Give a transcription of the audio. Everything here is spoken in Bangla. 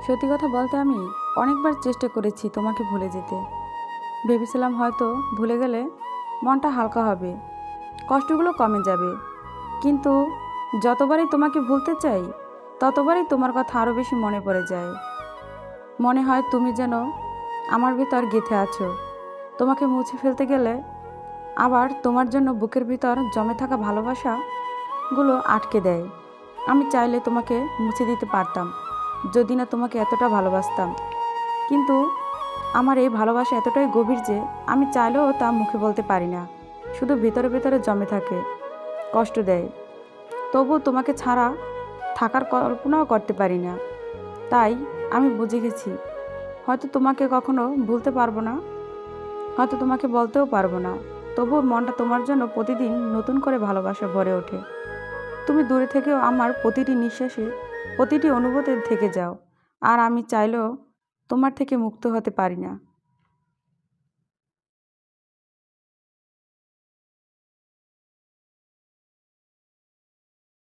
সত্যি কথা বলতে আমি অনেকবার চেষ্টা করেছি তোমাকে ভুলে যেতে। ভেবেছিলাম হয়তো ভুলে গেলে মনটা হালকা হবে, কষ্টগুলো কমে যাবে। কিন্তু যতবারই তোমাকে ভুলতে চাই, ততবারই তোমার কথা আরও বেশি মনে পড়ে যায়। মনে হয় তুমি যেন আমার ভিতর গেঁথে আছো। তোমাকে মুছে ফেলতে গেলে আবার তোমার জন্য বুকের ভিতর জমে থাকা ভালোবাসাগুলো আটকে দেয়। আমি চাইলে তোমাকে মুছে দিতে পারতাম, যদি না তোমাকে এতটা ভালোবাসতাম। কিন্তু আমার এই ভালোবাসা এতটাই গভীর যে আমি চাইলেও তা মুখে বলতে পারি না। শুধু ভেতরে ভেতরে জমে থাকে, কষ্ট দেয়। তবু তোমাকে ছাড়া থাকার কল্পনাও করতে পারি না। তাই আমি বুঝে গেছি, হয়তো তোমাকে কখনো ভুলতে পারবো না, হয়তো তোমাকে বলতেও পারবো না। তবুও মনটা তোমার জন্য প্রতিদিন নতুন করে ভালোবাসা ভরে ওঠে। তুমি দূরে থেকেও আমার প্রতিটি নিঃশ্বাসে, প্রতিটি অনুভূতি থেকে যাও। আর আমি চাইলেও তোমার থেকে মুক্ত হতে পারি না।